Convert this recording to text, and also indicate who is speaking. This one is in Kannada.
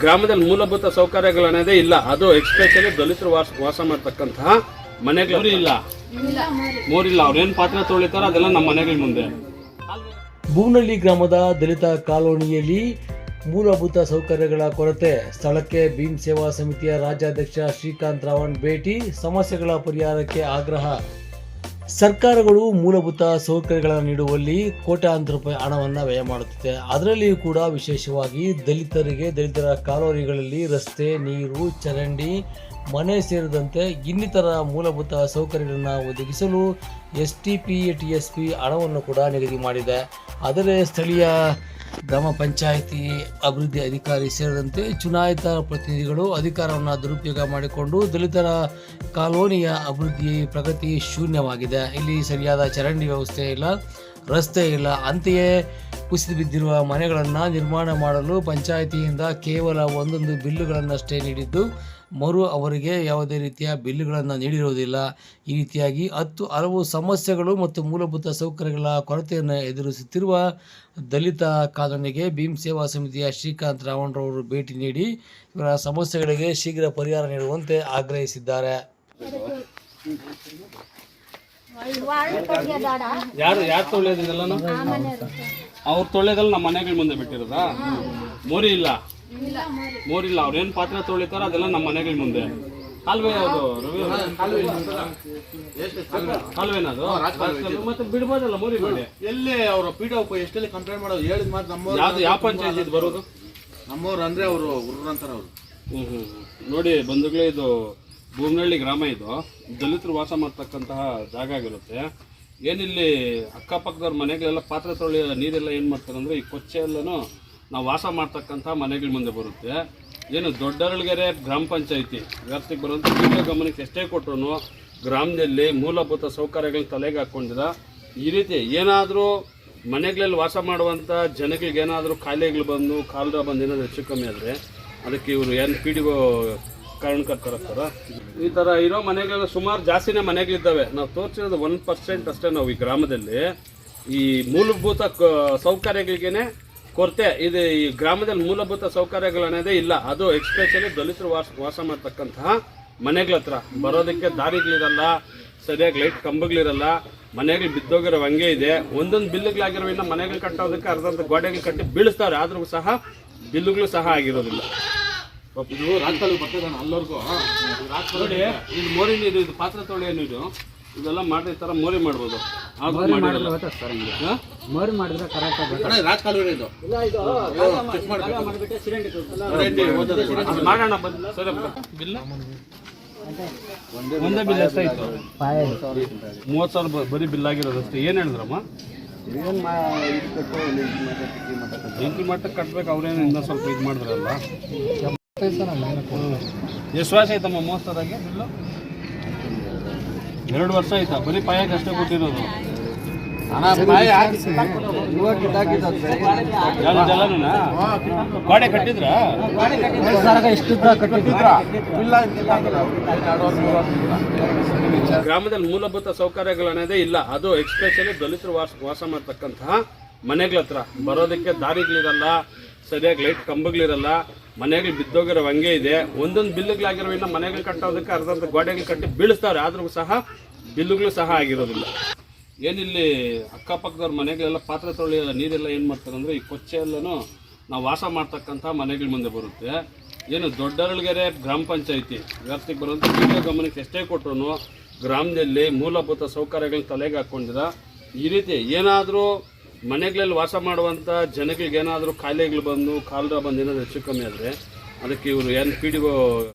Speaker 1: ಗ್ರಾಮದಲ್ಲಿ ಮೂಲಭೂತ ಸೌಕರ್ಯಗಳನ್ನೋದೇ ಇಲ್ಲ. ಅದು ಎಕ್ಸ್ಪೆಷಲಿ ದಲಿತರು ವಾಸ ಮಾಡ್ತಕ್ಕಂತಹ ಮನೆಗಳು ಇಲ್ಲ, ಮೋರಿಲ್ಲ. ಅವ್ರೇನ್ ಪಾತ್ರೆ ತೊಳಿತಾರ ಅದೆಲ್ಲ ನಮ್ಮ ಮನೆಗಳ ಮುಂದೆ.
Speaker 2: ಬೂನಹಳ್ಳಿ ಗ್ರಾಮದ ದಲಿತ ಕಾಲೋನಿಯಲ್ಲಿ ಮೂಲಭೂತ ಸೌಕರ್ಯಗಳ ಕೊರತೆ. ಸ್ಥಳಕ್ಕೆ ಭೀಮ್ ಸೇವಾ ಸಮಿತಿಯ ರಾಜ್ಯಾಧ್ಯಕ್ಷ ಶ್ರೀಕಾಂತ್ ರಾವಣ್ ಭೇಟಿ. ಸಮಸ್ಯೆಗಳ ಪರಿಹಾರಕ್ಕೆ ಆಗ್ರಹ. ಸರ್ಕಾರಗಳು ಮೂಲಭೂತ ಸೌಕರ್ಯಗಳನ್ನು ನೀಡುವಲ್ಲಿ ಕೋಟ್ಯಾಂತರ ರೂಪಾಯಿ ಹಣವನ್ನು ವ್ಯಯ ಮಾಡುತ್ತಿದೆ. ಅದರಲ್ಲಿಯೂ ಕೂಡ ವಿಶೇಷವಾಗಿ ದಲಿತರ ಕಾಲೋನಿಗಳಲ್ಲಿ ರಸ್ತೆ, ನೀರು, ಚರಂಡಿ, ಮನೆ ಸೇರಿದಂತೆ ಇನ್ನಿತರ ಮೂಲಭೂತ ಸೌಕರ್ಯಗಳನ್ನು ಒದಗಿಸಲು STPTSP ಹಣವನ್ನು ಕೂಡ ನಿಗದಿ ಮಾಡಿದೆ. ಆದರೆ ಸ್ಥಳೀಯ ಗ್ರಾಮ ಪಂಚಾಯಿತಿ ಅಭಿವೃದ್ಧಿ ಅಧಿಕಾರಿ ಸೇರಿದಂತೆ ಚುನಾಯಿತ ಪ್ರತಿನಿಧಿಗಳು ಅಧಿಕಾರವನ್ನು ದುರುಪಯೋಗ ಮಾಡಿಕೊಂಡು ದಲಿತರ ಕಾಲೋನಿಯ ಅಭಿವೃದ್ಧಿ ಪ್ರಗತಿ ಶೂನ್ಯವಾಗಿದೆ. ಇಲ್ಲಿ ಸರಿಯಾದ ಚರಂಡಿ ವ್ಯವಸ್ಥೆ ಇಲ್ಲ, ರಸ್ತೆ ಇಲ್ಲ. ಅಂತೆಯೇ ಕುಸಿದು ಬಿದ್ದಿರುವ ಮನೆಗಳನ್ನು ನಿರ್ಮಾಣ ಮಾಡಲು ಪಂಚಾಯಿತಿಯಿಂದ ಕೇವಲ ಒಂದೊಂದು ಬಿಲ್ಲುಗಳನ್ನಷ್ಟೇ ನೀಡಿದ್ದು ಅವರಿಗೆ ಯಾವುದೇ ರೀತಿಯ ಬಿಲ್ಲುಗಳನ್ನು ನೀಡಿರುವುದಿಲ್ಲ. ಈ ರೀತಿಯಾಗಿ ಹಲವು ಸಮಸ್ಯೆಗಳು ಮತ್ತು ಮೂಲಭೂತ ಸೌಕರ್ಯಗಳ ಕೊರತೆಯನ್ನು ಎದುರಿಸುತ್ತಿರುವ ದಲಿತ ಕಾಲೋನಿಗೆ ಭೀಮ್ ಸೇವಾ ಸಮಿತಿಯ ಶ್ರೀಕಾಂತ್ ರಾವಣ್ ರವರು ಭೇಟಿ ನೀಡಿ ಇವರ ಸಮಸ್ಯೆಗಳಿಗೆ ಶೀಘ್ರ ಪರಿಹಾರ ನೀಡುವಂತೆ ಆಗ್ರಹಿಸಿದ್ದಾರೆ.
Speaker 1: ಯಾರು ತೊಳೆಯೋದಿಲ್ಲ? ಅವ್ರು ತೊಳೆದಲ್ಲ ನಮ್ಮ ಮನೆಗಳ ಮುಂದೆ ಬಿಟ್ಟಿರೋದಾ? ಮೋರಿ ಇಲ್ಲ, ಅವ್ರೇನ್ ಪಾತ್ರೆ ತೊಳಿತಾರ ಅದೆಲ್ಲ ನಮ್ಮ ಮನೆಗಳ ಮುಂದೆ. ಕಾಲುವೆ ಯಾವುದು? ಕಾಲುವೆನದು ಮತ್ತೆ ಬಿಡ್ಬೋದಲ್ಲ ಮೋರಿ ಬೇಡಿ.
Speaker 3: ಎಲ್ಲಿ ಅವರು PWO ಎಷ್ಟೆಲ್ಲಿ ಕಂಪ್ಲೇಂಟ್ ಮಾಡೋದು ಹೇಳಿದ ಮಾತು ನಮ್ಮ
Speaker 1: ಯಾವ್ದು ಯಾವ ಪಂಚಾಯತ್ ಬರೋದು?
Speaker 3: ನಮ್ಮವ್ರು ಅಂದ್ರೆ ಅವರು ಅಂತಾರ ಅವರು.
Speaker 1: ನೋಡಿ ಬಂಧುಗಳೇ, ಇದು ಬೂನಹಳ್ಳಿ ಗ್ರಾಮ. ಇದು ದಲಿತರು ವಾಸ ಮಾಡ್ತಕ್ಕಂತಹ ಜಾಗ ಆಗಿರುತ್ತೆ. ಏನಿಲ್ಲಿ ಅಕ್ಕಪಕ್ಕದವ್ರ ಮನೆಗಳೆಲ್ಲ ಪಾತ್ರೆ ತೊಳೆಯೋ ನೀರೆಲ್ಲ ಏನು ಮಾಡ್ತಾರೆ ಅಂದರೆ ಈ ಕೊಚ್ಚೆ ಎಲ್ಲನೂ ನಾವು ವಾಸ ಮಾಡ್ತಕ್ಕಂಥ ಮನೆಗಳ ಮುಂದೆ ಬರುತ್ತೆ. ಏನು ದೊಡ್ಡರಳಗೆರೆ ಗ್ರಾಮ ಪಂಚಾಯಿತಿ ವ್ಯಾಪ್ತಿಗೆ ಬರುವಂಥ ವಿಡಿಯೋ ಗಮನಕ್ಕೆ ಎಷ್ಟೇ ಕೊಟ್ಟರು ಗ್ರಾಮದಲ್ಲಿ ಮೂಲಭೂತ ಸೌಕರ್ಯಗಳನ್ನ ತಲೆಗೆ ಹಾಕ್ಕೊಂಡಿರ. ಈ ರೀತಿ ಏನಾದರೂ ಮನೆಗಳಲ್ಲಿ ವಾಸ ಮಾಡುವಂಥ ಜನಗಳಿಗೆ ಏನಾದರೂ ಕಾಯಿಲೆಗಳು ಬಂದು ಕಾಲರ ಬಂದು ಏನಾದರೂ ಹೆಚ್ಚು ಕಮ್ಮಿ ಆದರೆ ಅದಕ್ಕೆ ಇವರು PDO ಕಾರಣಕರ್ತರಾಗ್ತಾರ. ಈ ಥರ ಇರೋ ಮನೆಗಳ ಸುಮಾರು ಜಾಸ್ತಿನೇ ಮನೆಗಳಿದ್ದಾವೆ. ನಾವು ತೋರಿಸಿರೋದು 1% ಅಷ್ಟೇ. ನಾವು ಈ ಗ್ರಾಮದಲ್ಲಿ ಈ ಮೂಲಭೂತ ಸೌಕರ್ಯಗಳಿಗೇನೆ ಕೊರತೆ ಇದೆ. ಈ ಗ್ರಾಮದಲ್ಲಿ ಮೂಲಭೂತ ಸೌಕರ್ಯಗಳನ್ನೋದೇ ಇಲ್ಲ. ಅದು ಎಕ್ಸ್ಪೆಷಲಿ ದಲಿತರು ವಾಸ ಮಾಡ್ತಕ್ಕಂತಹ ಮನೆಗಳ ಹತ್ರ ಬರೋದಕ್ಕೆ ದಾರಿಗಳಿರಲ್ಲ, ಸರಿಯಾಗಿ ಲೈಟ್ ಕಂಬಗಳಿರಲ್ಲ, ಮನೆಗಳು ಬಿದ್ದೋಗಿರೋ ಹಂಗೆ ಇದೆ. ಒಂದೊಂದು ಬಿಲ್ಲುಗಳಾಗಿರೋ ಇನ್ನು ಮನೆಗಳು ಕಟ್ಟೋದಕ್ಕೆ ಅರ್ಧಂತ ಗೋಡೆಗಳು ಕಟ್ಟಿ ಬೀಳಿಸ್ತಾರೆ, ಆದ್ರೂ ಸಹ ಬಿಲ್ಲುಗಳು ಸಹ ಆಗಿರೋದಿಲ್ಲ.
Speaker 3: ಇದು ರಾಜಕಾಲ ಬರ್ತದೆ ಅಲ್ಲವರೆಗೂ
Speaker 1: ನೋಡಿ, ಇದು ಮೋರಿ ನೀರು, ಇದು ಪಾತ್ರೆ ತೊಳೆಯೋ ನೀರು, ಇದೆಲ್ಲ ಮಾಡಿ ಈ ಥರ ಮೋರಿ ಮಾಡ್ಬೋದು.
Speaker 4: ಮೋರಿ ಮಾಡಿದ್ರೆ ಕರೆಕ್ಟ್
Speaker 3: ರಾಜಕಾಲುವೆ ಇದು
Speaker 1: ಮಾಡೋಣ ಬನ್ನಿ. ಸರಿ, ಬಿಲ್ಲ ಒಂದೇ ಬಿಲ್ ಎಷ್ಟಾಯ್ತು? 30,000 ಬರೀ ಬಿಲ್ ಆಗಿರೋದಷ್ಟೇ. ಏನು ಹೇಳಿದ್ರಮ್ಮ? ಎಂಟ್ರಿ ಮಟ್ಟಕ್ಕೆ ಕಟ್ಬೇಕು. ಅವ್ರೇನು ಇನ್ನೂ ಸ್ವಲ್ಪ ಇದು ಮಾಡಿದ್ರಲ್ಲ. ಎಷ್ಟು ವರ್ಷ ಆಯ್ತಮ್ಮ 30,000 ಬಿಲ್ಲು? 2 ವರ್ಷ ಆಯ್ತಾ? ಬರೀ ಪಾಯಕ್ಕೆ ಅಷ್ಟೇ ಕೊಟ್ಟಿರೋದು. ಗೋಡೆ ಕಟ್ಟಿದ್ರ? ಗ್ರಾಮದಲ್ಲಿ ಮೂಲಭೂತ ಸೌಕರ್ಯಗಳನ್ನೋದೇ ಇಲ್ಲ. ಅದು ಎಕ್ಸ್ಪೆಷಲಿ ದಲಿತರು ವಾಸ ಮಾಡ್ತಕ್ಕಂತಹ ಮನೆಗಳ ಹತ್ರ ಬರೋದಕ್ಕೆ ದಾರಿಗಳಿರಲ್ಲ, ಸರಿಯಾಗಿ ಲೈಟ್ ಕಂಬಗಳಿರಲ್ಲ, ಮನೆಗಳು ಬಿದ್ದೋಗಿರೋ ಹಂಗೆ ಇದೆ. ಒಂದೊಂದು ಬಿಲ್ಲುಗಳಾಗಿರೋ ಇನ್ನು ಮನೆಗಳು ಕಟ್ಟೋದಕ್ಕೆ ಅರ್ಧಂತ ಗೋಡೆಗಳು ಕಟ್ಟಿ ಬೀಳಿಸ್ತಾರೆ, ಆದ್ರೂ ಸಹ ಬಿಲ್ಲುಗಳು ಸಹ ಆಗಿರೋದಿಲ್ಲ. ಏನಿಲ್ಲಿ ಅಕ್ಕಪಕ್ಕದವ್ರ ಮನೆಗಳೆಲ್ಲ ಪಾತ್ರೆ ತೊಳೆಯೋ ನೀರೆಲ್ಲ ಏನು ಮಾಡ್ತಾರೆ ಅಂದರೆ ಈ ಕೊಚ್ಚೆ ಎಲ್ಲನೂ ನಾವು ವಾಸ ಮಾಡ್ತಕ್ಕಂಥ ಮನೆಗಳ ಮುಂದೆ ಬರುತ್ತೆ. ಏನು ದೊಡ್ಡರಳಗೆರೆ ಗ್ರಾಮ ಪಂಚಾಯಿತಿ ವ್ಯಾಪ್ತಿಗೆ ಬರುವಂಥ ವಿಡಿಯೋ ಗಮನಕ್ಕೆ ಎಷ್ಟೇ ಕೊಟ್ಟರು ಗ್ರಾಮದಲ್ಲಿ ಮೂಲಭೂತ ಸೌಕರ್ಯಗಳನ್ನ ತಲೆಗೆ ಹಾಕ್ಕೊಂಡಿರ. ಈ ರೀತಿ ಏನಾದರೂ ಮನೆಗಳಲ್ಲಿ ವಾಸ ಮಾಡುವಂಥ ಜನಗಳಿಗೆ ಏನಾದರೂ ಕಾಯಿಲೆಗಳು ಬಂದು ಕಾಲರ ಬಂದು ಏನಾದರೂ ಹೆಚ್ಚು ಕಮ್ಮಿ ಆದರೆ ಅದಕ್ಕೆ ಇವರು PDO